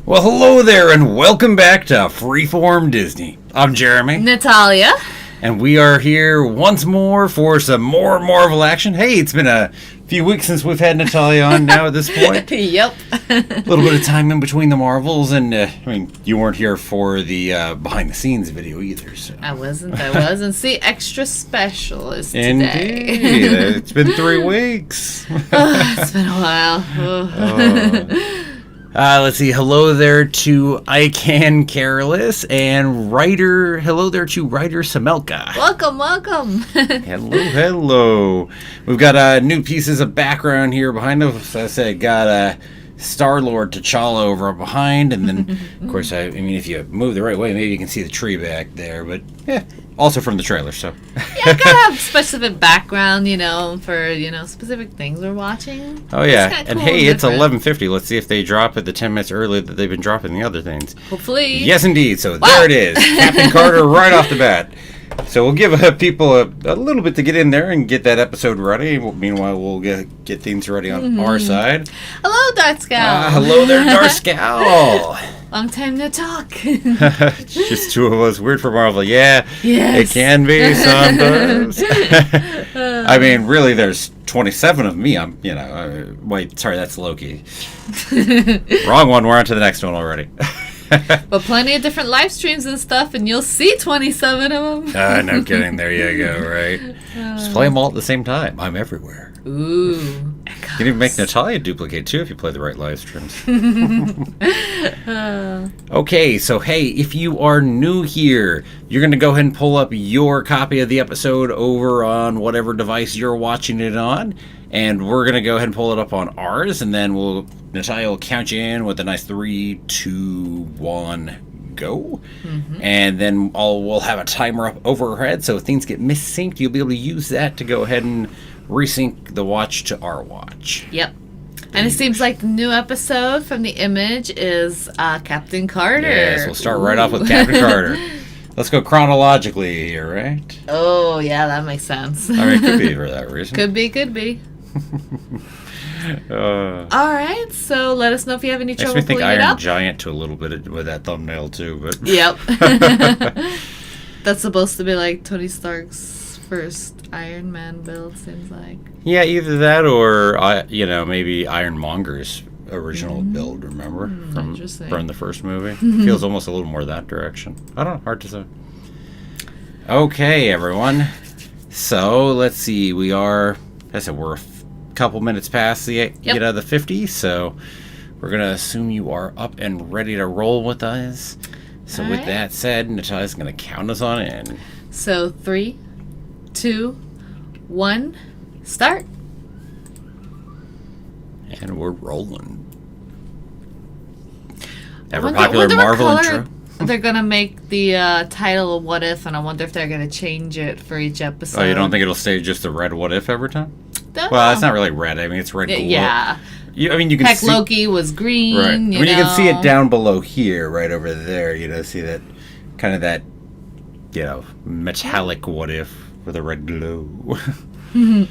Well, hello there, and welcome back to Freeform Disney. I'm Jeremy. Natalia. And we are here once more for some more Marvel action. Hey, it's been a few weeks since we've had Natalia on now at this point. Yep. A little bit of time in between the Marvels, and you weren't here for the behind-the-scenes video either. So. I wasn't. See, extra specialist today. Indeed. It's been 3 weeks. It's been a while. Let's see. Hello there to I Can Careless and hello there to writer Samelka. Welcome. Hello. We've got new pieces of background here behind us. As I said, got Star-Lord T'Challa over behind, and then, of course, I mean, if you move the right way, maybe you can see the tree back there, but, yeah, also from the trailer, so. Yeah, gotta have specific background, for, specific things we're watching. Oh, yeah, Cool and hey, it's different. 11:50. Let's see if they drop it the 10 minutes earlier that they've been dropping the other things. Hopefully. Yes, indeed, so Wow. there it is. Captain Carter right off the bat. So we'll give people a little bit to get in there and get that episode ready. Meanwhile, we'll get things ready on our side. Hello, Darth Scowl. Hello there, Darth Scowl. Long time no talk. It's just two of us. Weird for Marvel. Yeah, Yes. it can be sometimes. I mean, really, there's 27 of me. Wait, sorry, that's Loki. Wrong one. We're on to the next one already. But plenty of different live streams and stuff, and you'll see 27 of them. No kidding. There you go, right? Just play them all at the same time. I'm everywhere. Ooh. You can even make Natalia duplicate, too, if you play the right live streams. Okay, so hey, if you are new here, you're going to go ahead and pull up your copy of the episode over on whatever device you're watching it on. And we're going to go ahead and pull it up on ours, and then Natalia will count you in with a nice 3, 2, 1, go. Mm-hmm. And then we'll have a timer up overhead, so if things get missynced, you'll be able to use that to go ahead and resync the watch to our watch. Yep. And it seems like the new episode from the image is Captain Carter. Yes, we'll start right off with Captain Carter. Let's go chronologically here, right? Oh, yeah, that makes sense. I mean, it could be for that reason. Could be. All right, so let us know if you have any trouble makes me think pulling it Iron up. Giant to a little bit with that thumbnail too, but Yep. That's supposed to be like Tony Stark's first Iron Man build, seems like. Yeah, either that or maybe Ironmonger's original build. Remember from the first movie? Feels almost a little more that direction. I don't know. Hard to say. Okay, everyone. So let's see. We're a couple minutes past the 50, so we're gonna assume you are up and ready to roll with us. So with that said, Natalia's gonna count us on in. So 3, 2, 1, start. And we're rolling. Ever popular Marvel intro. They're gonna make the title of What If, and I wonder if they're gonna change it for each episode. Oh, you don't think it'll stay just the red What If every time? Well, it's not really red. I mean, it's red glow. Yeah. You can Heck, see Loki was green. Right. You can see it down below here, right over there. See that kind of that, metallic What If with a red glow. You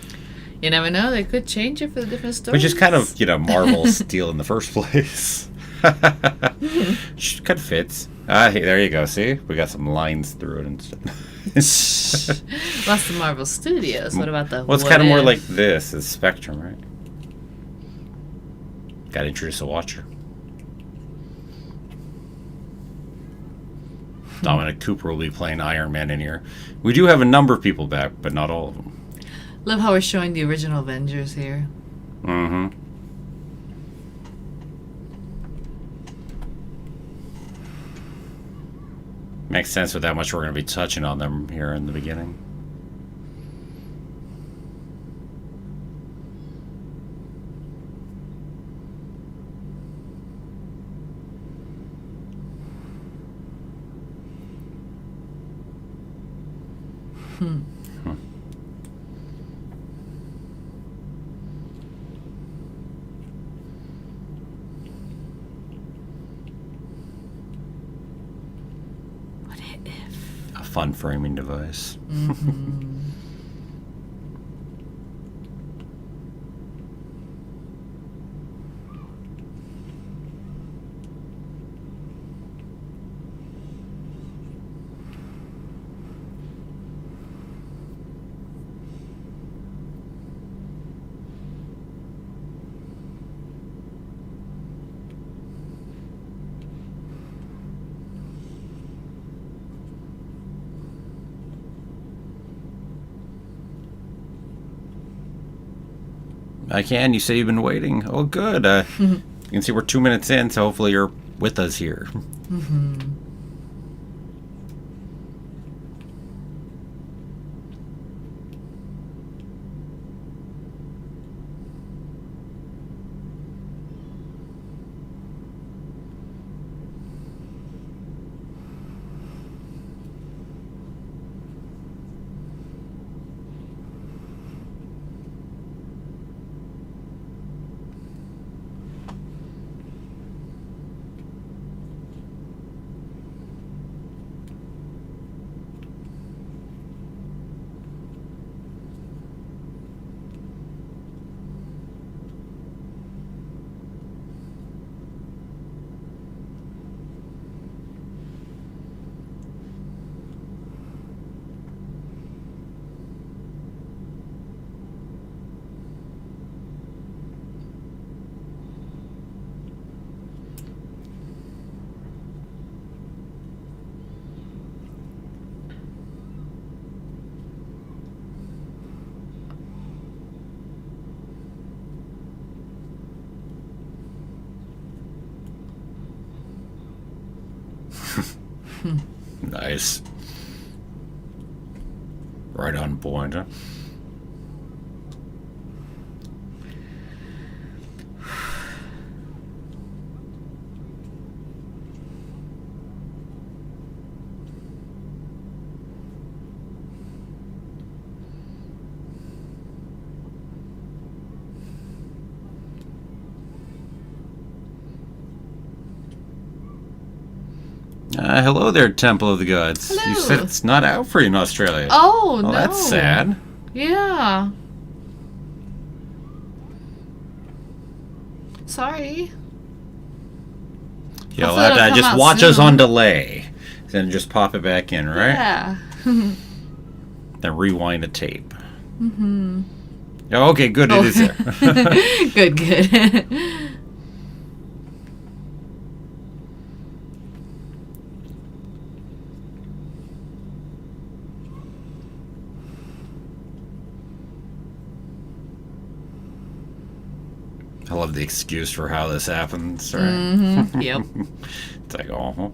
never know. They could change it for the different stories. Which is kind of Marvel's deal in the first place. Kind of fits. Hey, there you go. See, we got some lines through it and stuff. That's the Marvel Studios. What about the? Well, it's kind of more like this. It's Spectrum, right? Got to introduce a watcher. Dominic Cooper will be playing Iron Man in here. We do have a number of people back, but not all of them. Love how we're showing the original Avengers here. Mm-hmm. Makes sense with how much we're going to be touching on them here in the beginning. What if? A fun framing device. Mm-hmm. I can. You say you've been waiting. Oh, good. You can see we're 2 minutes in, so hopefully you're with us here. Nice. Right on point, huh? Hello there, Temple of the Gods. Hello. You said it's not out for you in Australia. Oh, no. That's sad. Yeah. Sorry. You'll Hopefully have it'll to come just out watch us soon. on delay. Then just pop it back in, right? Yeah. Then rewind a tape. Mm-hmm. Oh, okay, good. It is there. Good. I love the excuse for how this happens. Right? Mm-hmm. Yep. It's like, oh.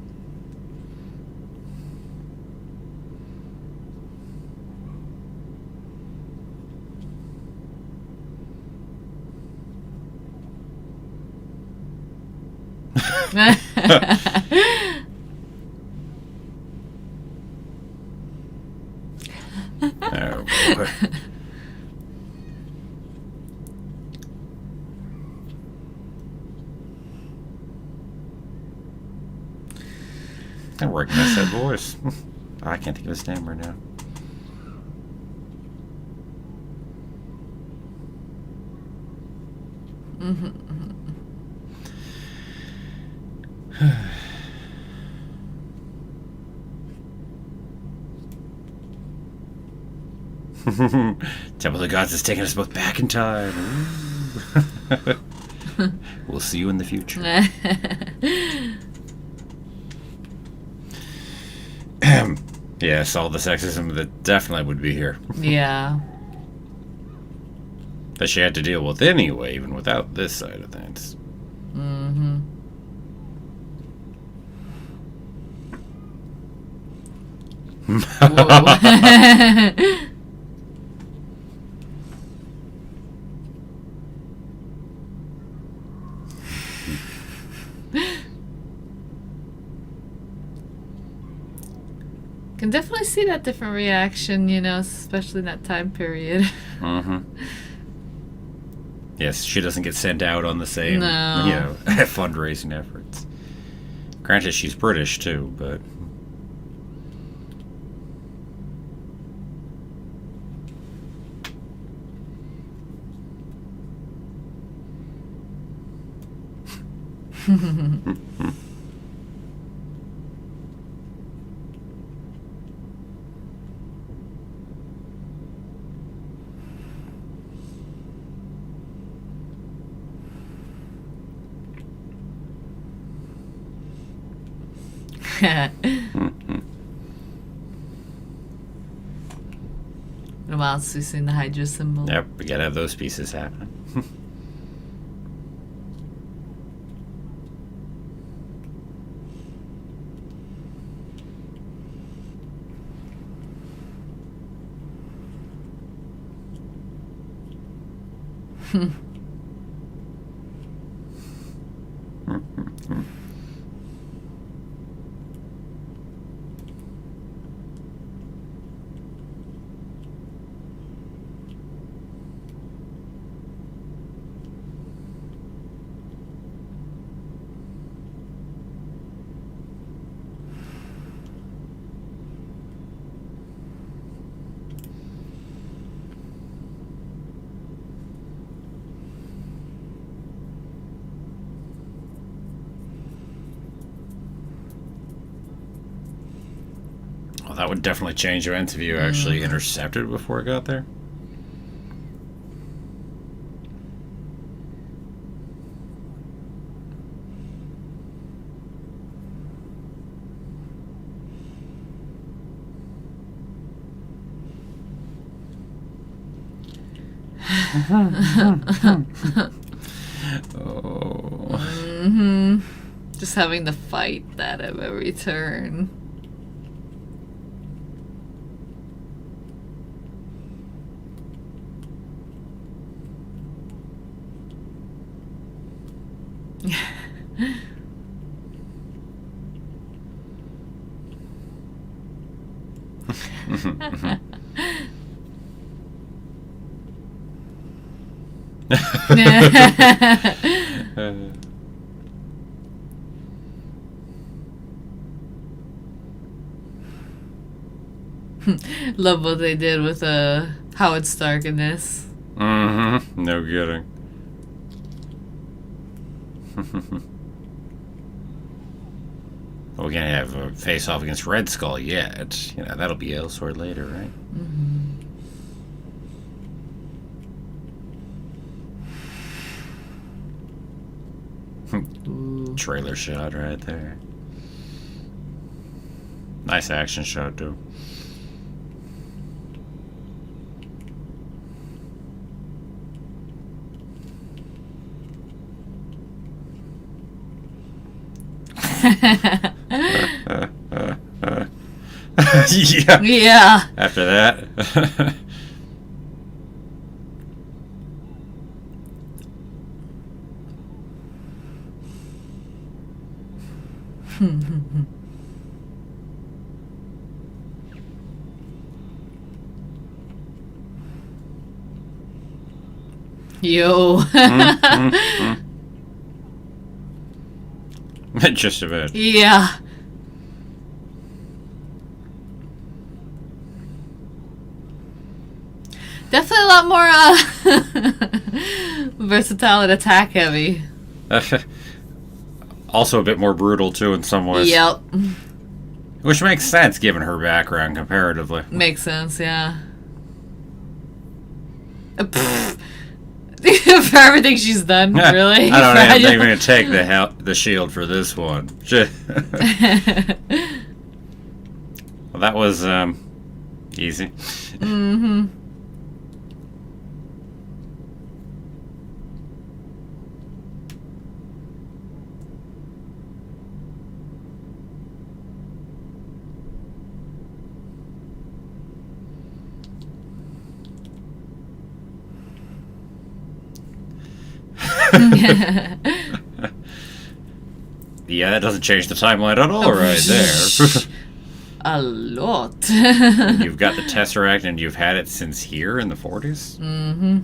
Oh, boy. I recognize that voice. I can't think of his name right now. Temple of the Gods is taking us both back in time. We'll see you in the future. Yes, all the sexism that definitely would be here. Yeah. That she had to deal with anyway, even without this side of things. Mm-hmm. Whoa. Can definitely see that different reaction, especially in that time period. Mm-hmm. Yes, she doesn't get sent out on the same, No. fundraising efforts. Granted, she's British too, but While using the Hydra symbol. yep, we gotta have those pieces happen. Well, that would definitely change events if you actually intercepted before it got there. Oh. Just having to fight that at every turn. Love what they did with Howard Stark in this. Mm-hmm. No kidding. Well, we can't have a face-off against Red Skull yet. You know, that'll be elsewhere later, right? Trailer shot right there. Nice action shot, too. Yeah. Yeah. After that. Yo. Just about. Yeah. Definitely a lot more versatile and attack heavy. Also a bit more brutal too in some ways. Yep. Which makes sense given her background comparatively. Makes sense, yeah. For everything she's done, really. I don't even take the shield for this one. Well, that was easy. Mm-hmm. Yeah, that doesn't change the timeline at all right there. A lot. You've got the Tesseract and you've had it since here in the 40s? Mm-hmm.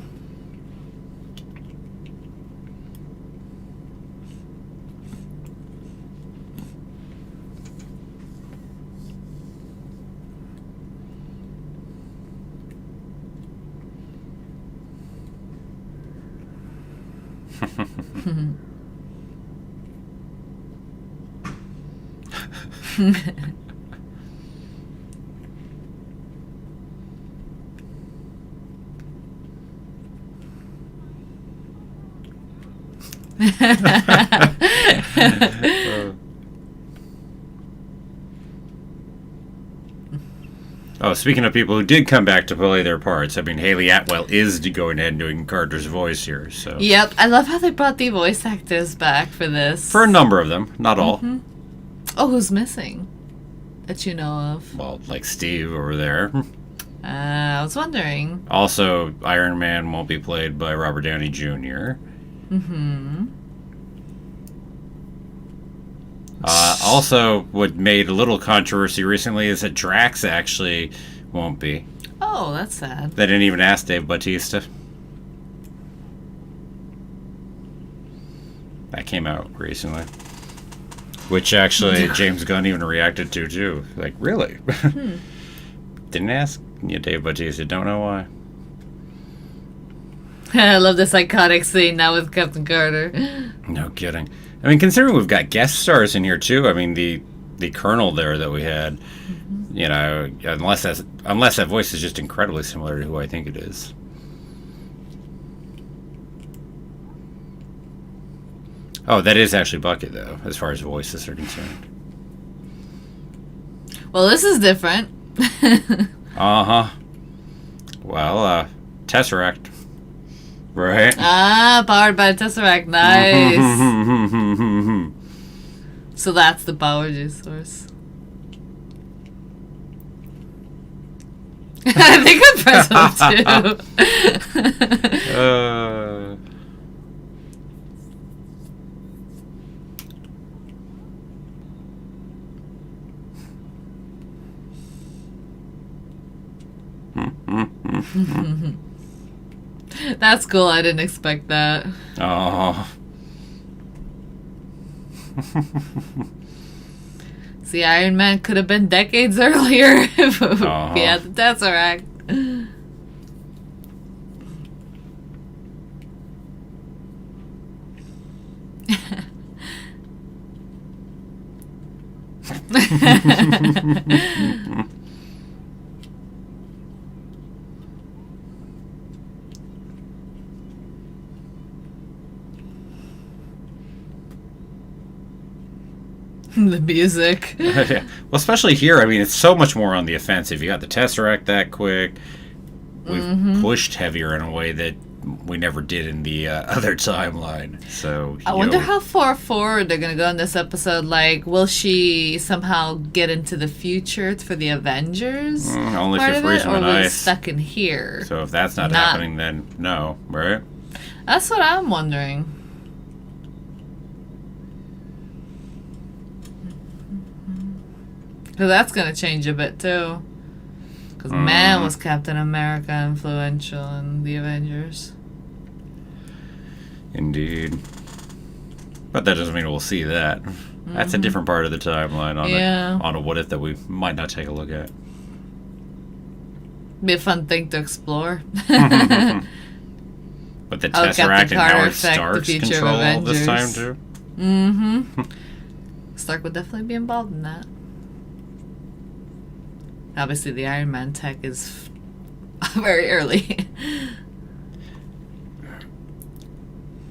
Oh, speaking of people who did come back to play their parts, I mean, Haley Atwell is going ahead and doing Carter's voice here, so... Yep, I love how they brought the voice actors back for this. For a number of them, not all. Mm-hmm. Oh, who's missing? That you know of? Well, like Steve over there. I was wondering. Also, Iron Man won't be played by Robert Downey Jr. Mm-hmm. Also, what made a little controversy recently is that Drax actually won't be. Oh, that's sad. They didn't even ask Dave Bautista. That came out recently. Which actually James Gunn even reacted to, too. Like, really? Didn't ask Dave Bautista. Don't know why. I love this iconic scene now with Captain Carter. No kidding. I mean, considering we've got guest stars in here, too. I mean, the Colonel there that we had, you know, unless that voice is just incredibly similar to who I think it is. Oh, that is actually Bucket, though, as far as voices are concerned. Well, this is different. Uh-huh. Well, Tesseract. Right? Powered by Tesseract. Nice. So that's the power juice source. I think I'm present too. That's cool. I didn't expect that. Oh. See, Iron Man could have been decades earlier if he had the Tesseract. The music. Yeah. Well, especially here, I mean, it's so much more on the offensive. You got the Tesseract that quick. We've pushed heavier in a way that we never did in the other timeline. So I wonder how far forward they're going to go in this episode. Like, will she somehow get into the future for the Avengers? Only if you freeze them in ice. Or will it ice. Stuck in here? So if that's not happening, then no, right? That's what I'm wondering. Because that's going to change a bit, too. Because man, was Captain America influential in the Avengers. Indeed. But that doesn't mean we'll see that. That's a different part of the timeline on a what if that we might not take a look at. Be a fun thing to explore. But the Tesseract and Howard Stark's control all this time, too? Mm-hmm. Stark would definitely be involved in that. Obviously, the Iron Man tech is very early.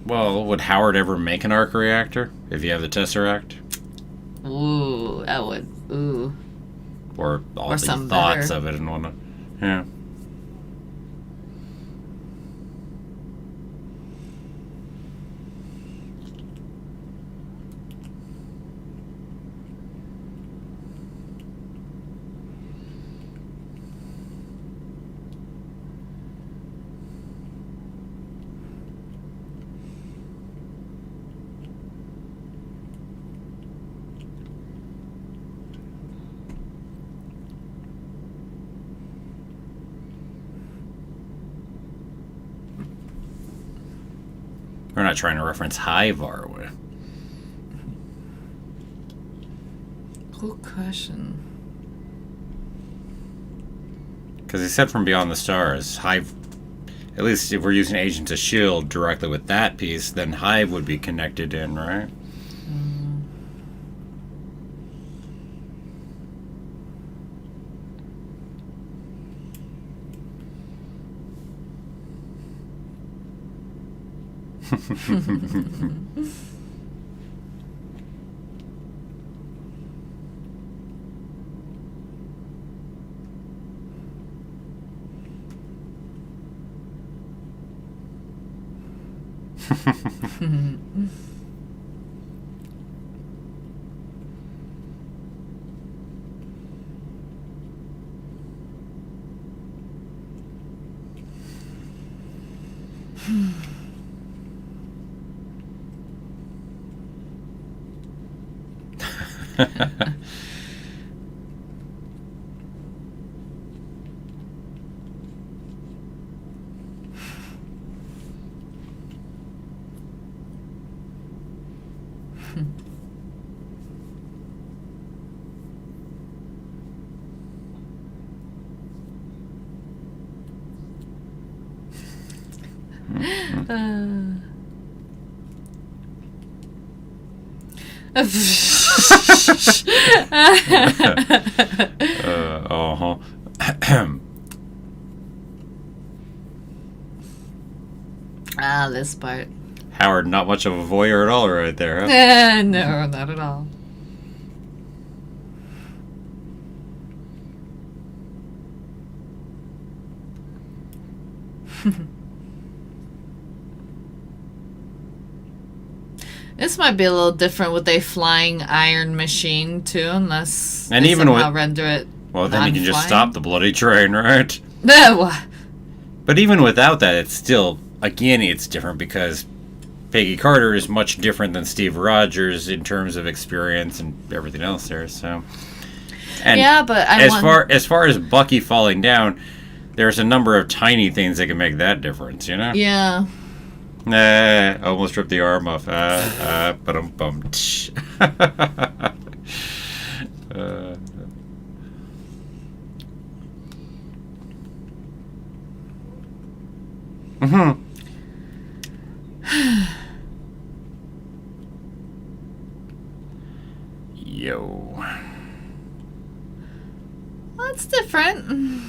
Well, would Howard ever make an arc reactor if you have the Tesseract? Ooh, that would. Ooh. Or all the thoughts of it and whatnot. Yeah. We're not trying to reference Hive, are we? Good question. Because he said from Beyond the Stars, Hive, at least if we're using Agents of S.H.I.E.L.D. directly with that piece, then Hive would be connected in, right? This part. Howard, not much of a voyeur at all right there, huh? No, not at all. This might be a little different with a flying iron machine too, unless and they even somehow with, render it. well, then you can just non-flying. stop the bloody train, right? What? But even without that, it's still, again, it's different because Peggy Carter is much different than Steve Rogers in terms of experience and everything else there. So, and yeah, but as far as Bucky falling down, there's a number of tiny things that can make that difference, you know? Yeah. Almost ripped the arm off. But I'm bummed. Yo. That's different.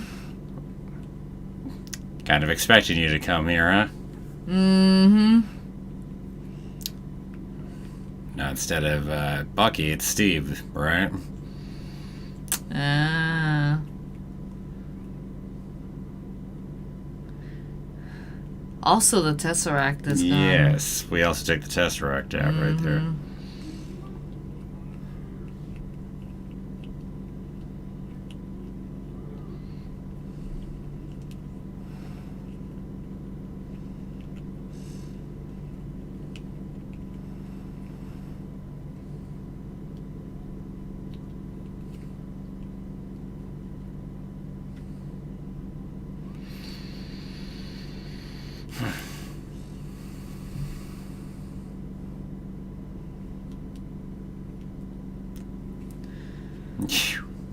Kind of expecting you to come here, huh? Mm-hmm. Now, instead of Bucky, it's Steve, right? Also, the Tesseract is gone. Yes, we also take the Tesseract out right there.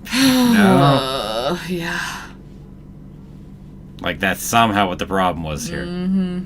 No. Yeah. Like that's somehow what the problem was here. Mm-hmm.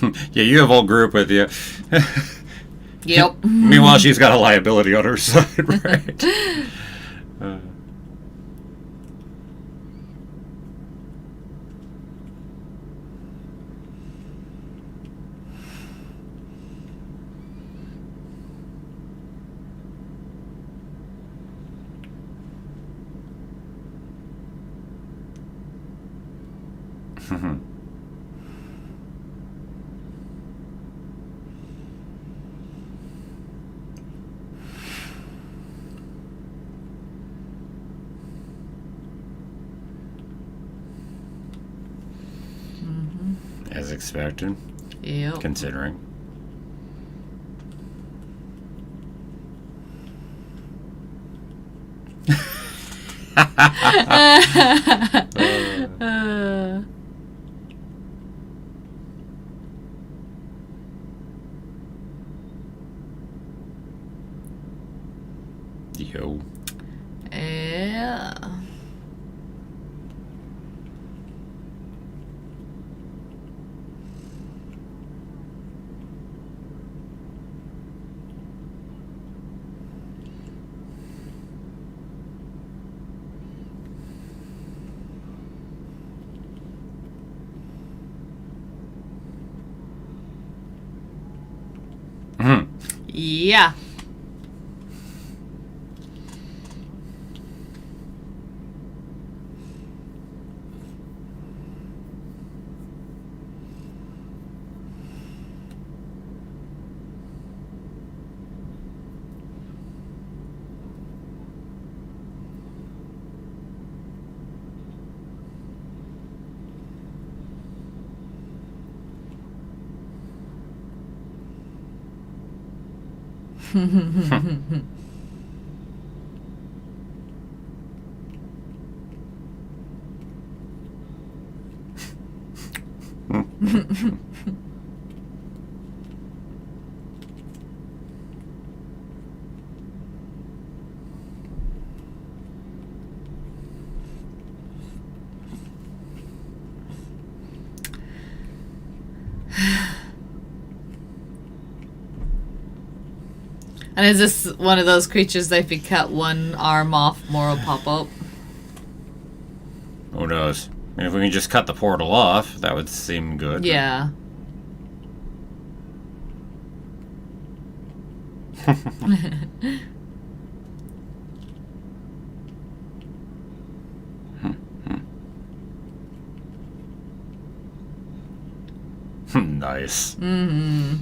Yeah, you have whole group with you. Yep. Meanwhile, she's got a liability on her side, right? As expected, Yep. considering. Yo. Yeah. Yeah. And is this one of those creatures that if you cut one arm off, more will pop up? Who knows? I mean, if we can just cut the portal off, that would seem good. Yeah. Nice. Mm-hmm.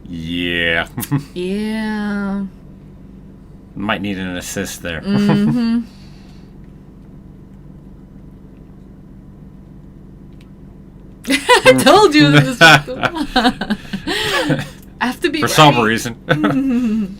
Yeah. Yeah. Might need an assist there. Mm-hmm. I told you this was cool. I have to be For right. some reason.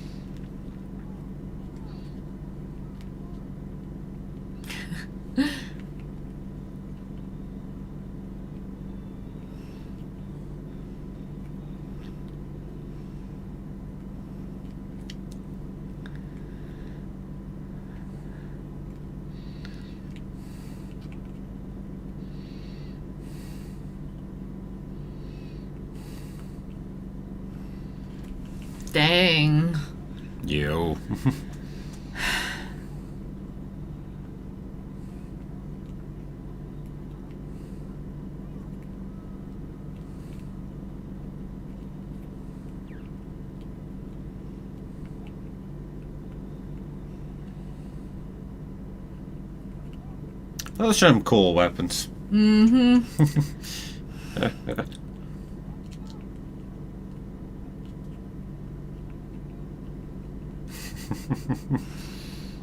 Dang. Yo. Those are some cool weapons. Mm-hmm.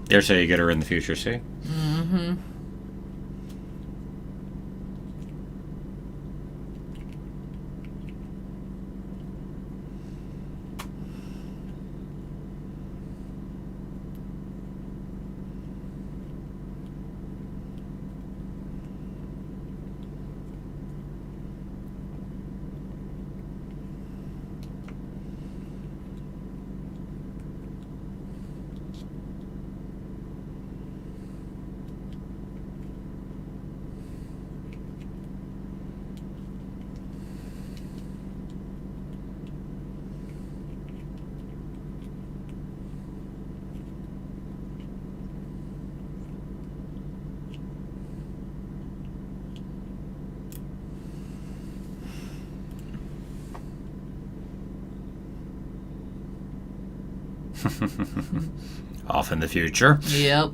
There's how you get her in the future, see? Mm-hmm. Off in the future. Yep.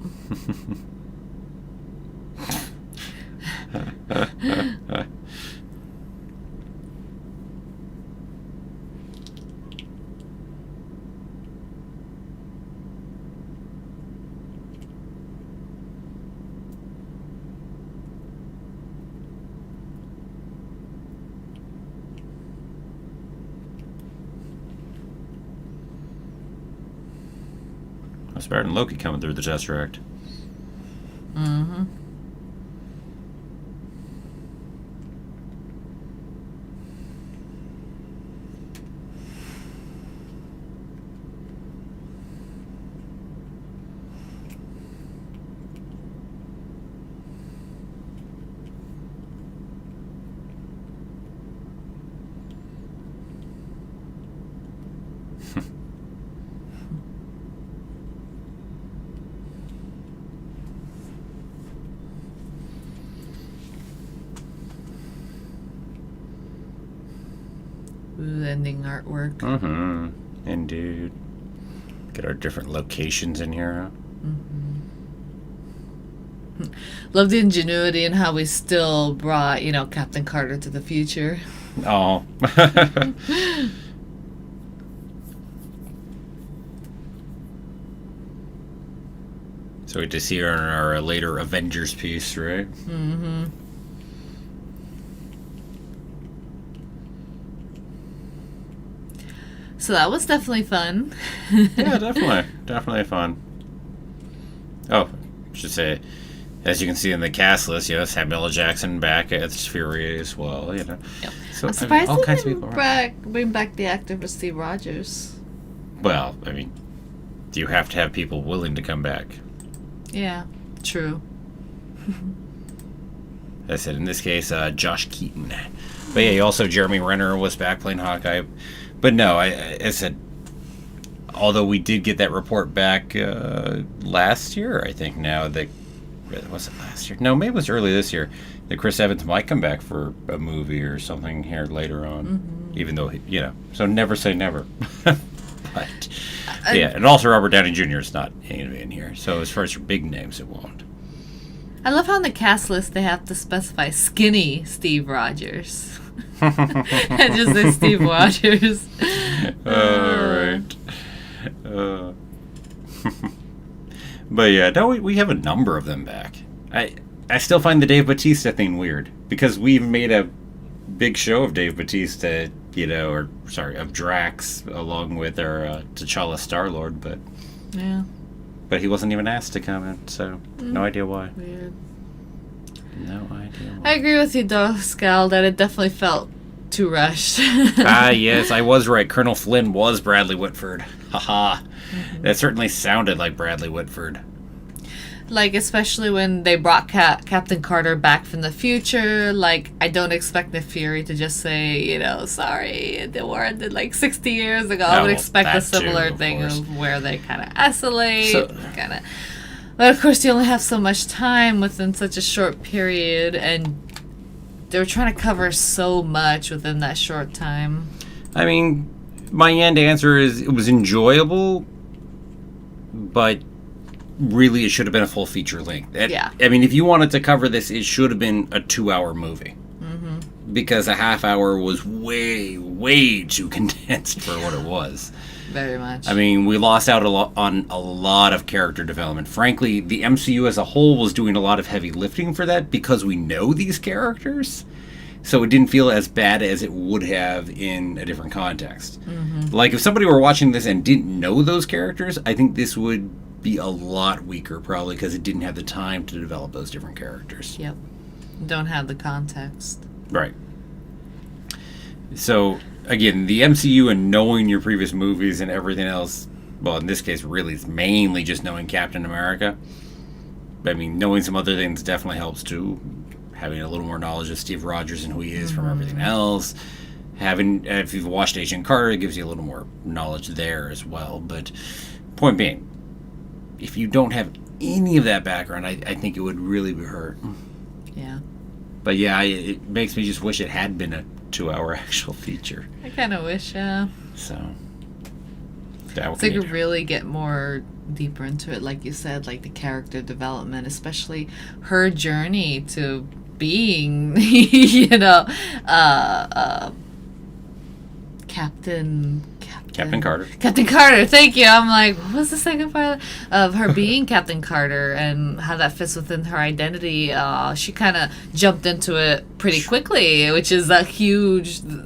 That's better than Loki coming through the Tesseract. Mm-hmm. Ooh, ending artwork. Mm-hmm. Indeed. Get our different locations in here. Mm-hmm. Love the ingenuity and how we still brought, Captain Carter to the future. Oh. So we get to see her in our later Avengers piece, right? Mm-hmm. So that was definitely fun. Yeah, definitely. Definitely fun. Oh, I should say, as you can see in the cast list, Samuel L. Jackson back as Fury as well, Yep. So, I'm surprised all they kinds of didn't people around. bring back the actor for Steve Rogers. Well, I mean, you have to have people willing to come back. Yeah, true. As I said, in this case, Josh Keaton. But yeah, also Jeremy Renner was back playing Hawkeye. But no, I said, although we did get that report back last year, I think now that, was it last year? No, maybe it was early this year, that Chris Evans might come back for a movie or something here later on. Mm-hmm. Even though, so never say never. But, yeah, and also Robert Downey Jr. is not in here. So as far as your big names, it won't. I love how on the cast list they have to specify skinny Steve Rogers. And just say Steve Rogers. Alright. But yeah, no, we have a number of them back. I still find the Dave Bautista thing weird, because we've made a big show of Dave Bautista, of Drax, along with our T'Challa Star-Lord, but Yeah. but he wasn't even asked to come in, so no idea why. Weird. No idea why. I agree with you, though, Scal, that it definitely felt too rushed. Yes, I was right. Colonel Flynn was Bradley Whitford. Haha. That certainly sounded like Bradley Whitford. Like, especially when they brought Captain Carter back from the future. Like, I don't expect Nick Fury to just say, sorry, the war ended like 60 years ago. I would expect a similar thing of where they kind of isolate. But of course, you only have so much time within such a short period, and they were trying to cover so much within that short time. I mean, my end answer is it was enjoyable, but really it should have been a full feature length. Yeah. I mean, if you wanted to cover this, it should have been a 2-hour movie. Mm-hmm. Because a half hour was way, way too condensed for what it was. Very much. I mean, we lost out on a lot of character development. Frankly, the MCU as a whole was doing a lot of heavy lifting for that because we know these characters. So it didn't feel as bad as it would have in a different context. Mm-hmm. Like, if somebody were watching this and didn't know those characters, I think this would be a lot weaker, probably, because it didn't have the time to develop those different characters. Yep. Don't have the context. Right. So, again, the MCU and knowing your previous movies and everything else, well, in this case, really, it's mainly just knowing Captain America. I mean, knowing some other things definitely helps, too. Having a little more knowledge of Steve Rogers and who he is from everything else. If you've watched Agent Carter, it gives you a little more knowledge there as well. But point being, if you don't have any of that background, I think it would really be hurt. Yeah. But yeah, it makes me just wish it had been a 2-hour actual feature. I kind of wish, yeah. So. That So you could really get more deeper into it, like you said, like the character development, especially her journey to being, Captain Carter. Captain Carter, thank you. I'm like, what was the second part of her being Captain Carter and how that fits within her identity? She kind of jumped into it pretty quickly, which is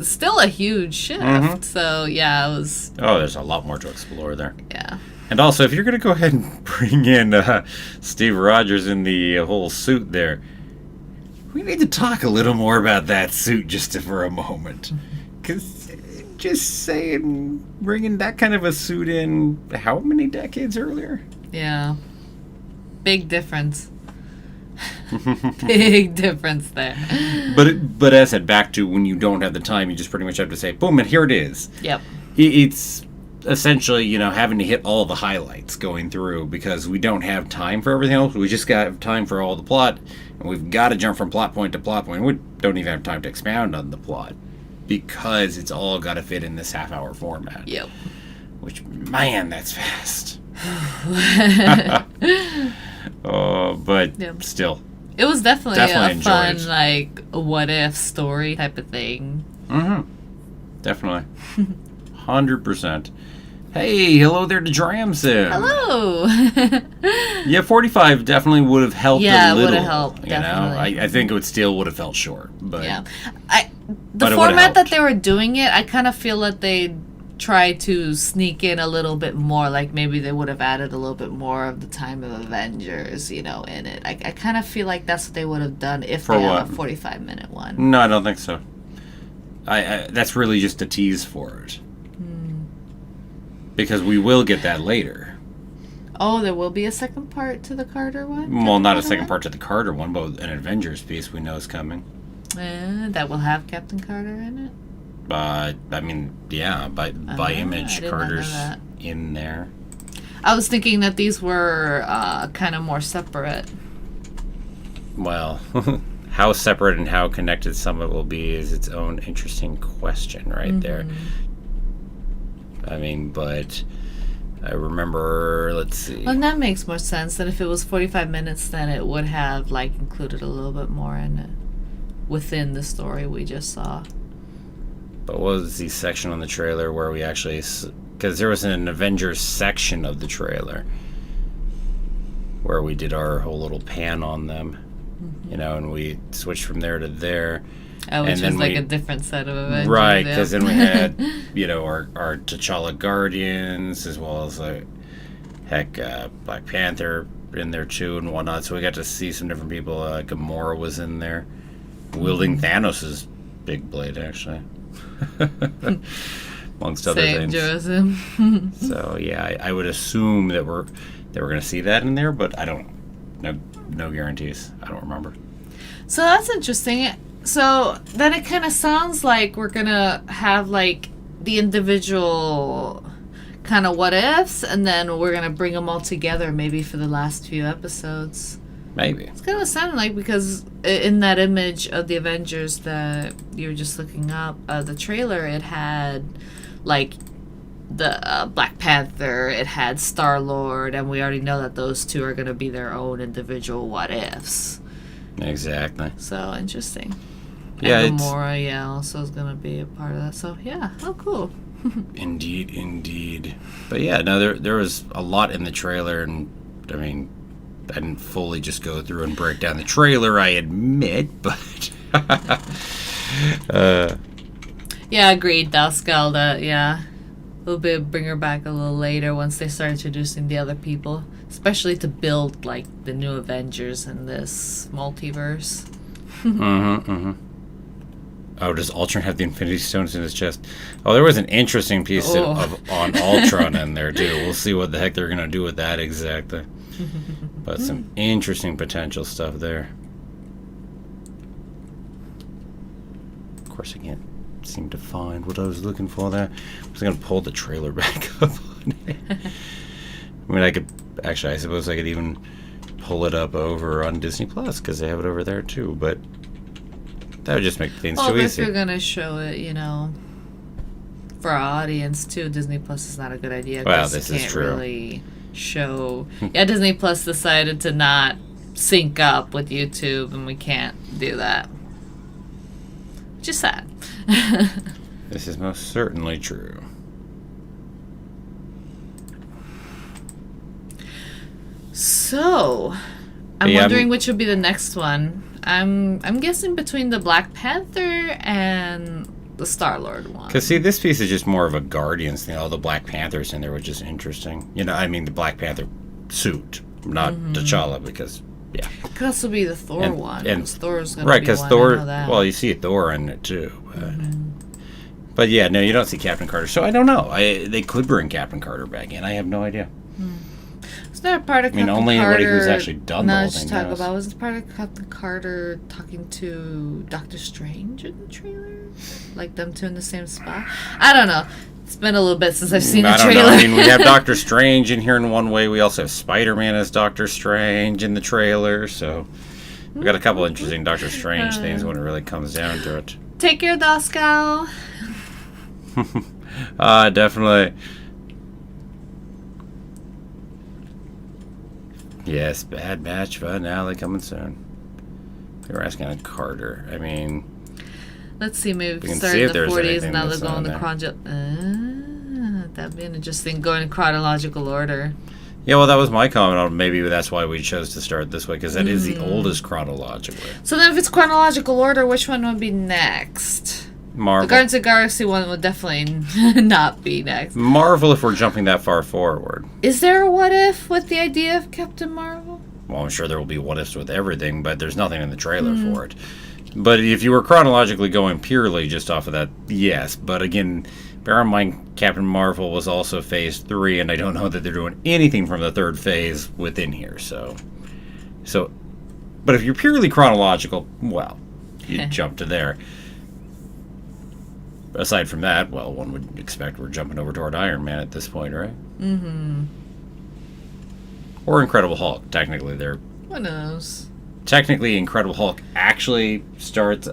still a huge shift. Mm-hmm. So, yeah, it was... Oh, there's a lot more to explore there. Yeah. And also, if you're going to go ahead and bring in Steve Rogers in the whole suit there, we need to talk a little more about that suit just for a moment. Because... Just saying, bringing that kind of a suit in how many decades earlier? Yeah. Big difference. Big difference there. But as I said, back to when you don't have the time, you just pretty much have to say, boom, and here it is. Yep. It's essentially, having to hit all the highlights going through because we don't have time for everything else. We just got time for all the plot, and we've got to jump from plot point to plot point. We don't even have time to expound on the plot. Because it's all got to fit in this half-hour format. Yep. Which, man, that's fast. But yep. Still. It was definitely a fun, it. what-if story type of thing. Mm-hmm. Definitely. 100%. Hey, hello there to Dramson. Hello. Yeah, 45 definitely would have helped a little. Yeah, it would have helped, definitely. I think it would have felt short. But yeah. The format that they were doing it, I kind of feel that they tried to sneak in a little bit more. Like maybe they would have added a little bit more of the time of Avengers, in it. I kind of feel like that's what they would have done if they had a 45-minute one. No, I don't think so. That's really just a tease for it. Because we will get that later. Oh, there will be a second part to the Carter one? Well, not a second part to the Carter one, but an Avengers piece we know is coming. That will have Captain Carter in it? By Image, Carter's in there. I was thinking that these were kind of more separate. Well, how separate and how connected some of it will be is its own interesting question right there. But I remember, let's see. Well, that makes more sense than if it was 45 minutes, then it would have, included a little bit more in it within the story we just saw. But what was the section on the trailer where we actually... Because there was an Avengers section of the trailer where we did our whole little pan on them, and we switched from there to there. Oh, which was a different set of Avengers. Right, because then we had, our T'Challa Guardians, as well as, Black Panther in there, too, and whatnot. So we got to see some different people. Gamora was in there, wielding Thanos' big blade, actually. Amongst other things. Joseph. So, yeah, I would assume that we're going to see that in there, but I don't... No guarantees. I don't remember. So that's interesting. So then it kind of sounds like we're going to have, the individual kind of what-ifs, and then we're going to bring them all together maybe for the last few episodes. Maybe. It's kind of sounding like, because in that image of the Avengers that you were just looking up, the trailer, it had, the Black Panther, it had Star-Lord, and we already know that those two are going to be their own individual what-ifs. Exactly. So, interesting. Yeah, and Gamora, also is going to be a part of that. So, yeah. Oh, cool. Indeed. But, yeah, no, there was a lot in the trailer, and, I didn't fully just go through and break down the trailer, I admit, but... Yeah, agreed, Dalscalda, yeah. We'll bring her back a little later once they start introducing the other people. Especially to build, the new Avengers in this multiverse. Oh, does Ultron have the Infinity Stones in his chest? Oh, there was an interesting piece on Ultron in there, too. We'll see what the heck they're going to do with that exactly. But some interesting potential stuff there. Of course, I can't seem to find what I was looking for there. I'm just going to pull the trailer back up on it. I could... Actually, I suppose I could even pull it up over on Disney Plus, because they have it over there, too. But that would just make things too easy. If you're going to show it, for our audience too, Disney Plus is not a good idea. Well, 'cause this you is can't true. really show. Yeah, Disney Plus decided to not sync up with YouTube, and we can't do that. Which is sad. This is most certainly true. So, I'm Yeah, wondering which would be the next one. I'm guessing between the Black Panther and the Star-Lord one. Because, see, this piece is just more of a Guardians thing. All the Black Panthers in there, which is interesting. You know, I mean, the Black Panther suit, not T'Challa, because, yeah. Could also be the Thor one. And 'cause Thor's gonna right, be because one, I Thor, know that. well, you see Thor in it, too. But, yeah, no, you don't see Captain Carter. So, I don't know. They could bring Captain Carter back in. I have no idea. Was there a part of Captain only Carter? anybody who's actually done the whole thing talk knows. about was part of Captain Carter talking to Doctor Strange in the trailer, like them two in the same spot. I don't know. It's been a little bit since I've seen the I don't trailer. know. I mean, we have Doctor Strange in here in one way. We also have Spider-Man as Doctor Strange in the trailer. So we got a couple interesting Doctor Strange things when it really comes down to it. Take your Doscal. Definitely. Yes, Bad Batch finale coming soon. They were asking on Carter. I mean, Let's see, maybe We can started see in if the there's 40s, anything and now they're that's going on the there. that'd be an interesting going in chronological order. yeah, well, that was my comment on maybe that's why we chose to start this way, because that is the oldest chronologically. So then, if it's chronological order, which one would be next? The Marvel. Guardians of the Galaxy one would definitely not be next. Marvel, if we're jumping that far forward. Is there a what if with the idea of Captain Marvel? Well, I'm sure there will be what ifs with everything, but there's nothing in the trailer for it. But if you were chronologically going purely just off of that, yes. But again, bear in mind, Captain Marvel was also Phase 3, and I don't know that they're doing anything from the third phase within here. So, but if you're purely chronological, well, you jump to there. Aside from that, well, one would expect we're jumping over toward Iron Man at this point, right? Mm-hmm. Or Incredible Hulk. Technically, Who knows? Technically, Incredible Hulk actually starts.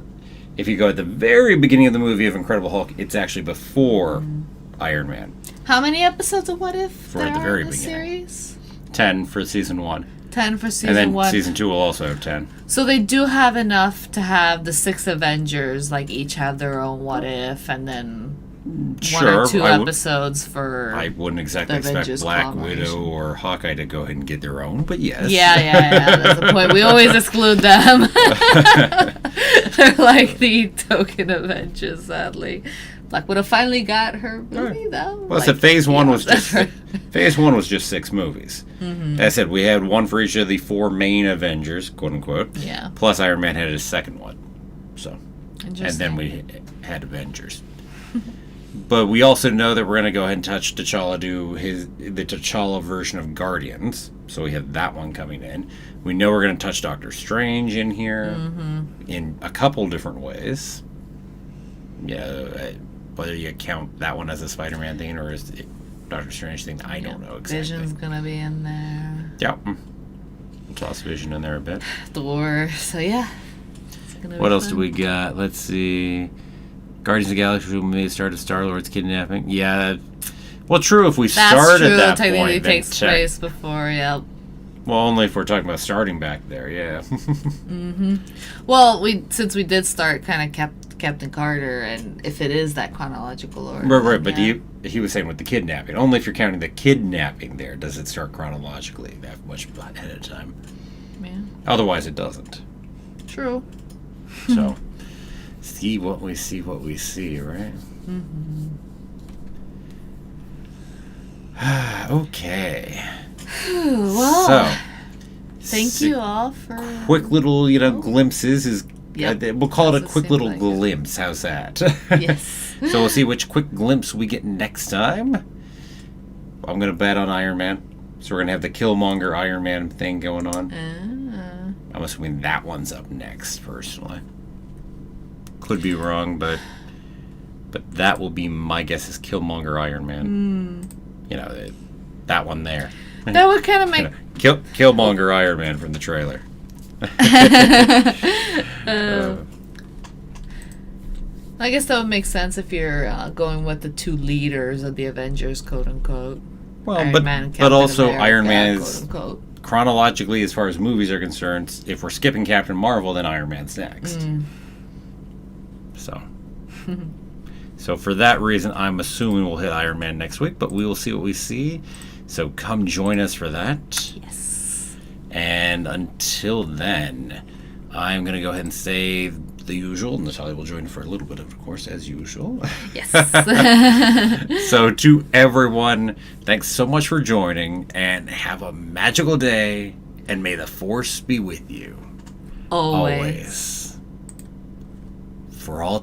If you go at the very beginning of the movie of Incredible Hulk, it's actually before Iron Man. How many episodes of What If For there the are very in the beginning. series? 10 for season 1. 10 for season And then 1. season 2 will also have 10. So they do have enough to have the 6 Avengers, like, each have their own What If, and then one or two episodes for... I wouldn't exactly the expect Avengers Black conglomeration. Widow or Hawkeye to go ahead and get their own, but yes. Yeah, that's the point. We always exclude them. They're like the token Avengers, sadly. Black Widow finally got her movie, though. Well, so phase 1 was just phase 1 was just 6 movies. As I said, we had one for each of the 4 main Avengers, quote unquote. Yeah. Plus Iron Man had his second one. So, and Interesting. then we had Avengers. But we also know that we're going to go ahead and touch T'Challa, do the T'Challa version of Guardians. So we have that one coming in. We know we're going to touch Doctor Strange in here in a couple different ways. Yeah, whether you count that one as a Spider-Man thing or as a Doctor Strange thing, I don't know exactly. Vision's gonna be in there. Yeah. Toss Vision in there a bit. Thor. So yeah. It's gonna What be else fun. do we got? Let's see. Guardians of the Galaxy may start at Star-Lord's kidnapping. Yeah. Well, true, if we That's start true. at that Technically point, then takes place before, yeah. Well, only if we're talking about starting back there, yeah. Well, since we did start kind of Captain Carter, and if it is that chronological order. Right, then, but he was saying with the kidnapping. Only if you're counting the kidnapping there does it start chronologically that much ahead of time. Yeah. Otherwise, it doesn't. True. So, see what we see, right? Okay. Well, So, thank you all for quick little, glimpses. Yep. We'll call it a That's quick what little seemed like it. glimpse. How's that? Yes. So we'll see which quick glimpse we get next time. I'm going to bet on Iron Man. So we're going to have the Killmonger Iron Man thing going on. I'm assuming that one's up next, personally. Could be wrong, but that will be my guess is Killmonger Iron Man. That one there. That would kind of make Killmonger Iron Man from the trailer. I guess that would make sense if you're going with the two leaders of the Avengers, quote unquote. Well, Iron Man and but Captain also America, Iron Man quote is unquote. chronologically, as far as movies are concerned, if we're skipping Captain Marvel, then Iron Man's next. So for that reason, I'm assuming we'll hit Iron Man next week, but we will see what we see. So come join us for that. Yes. And until then, I'm going to go ahead and say the usual. Natalia will join for a little bit, of course, as usual. Yes. So to everyone, thanks so much for joining, and have a magical day, and may the Force be with you. Always. Always. For all time.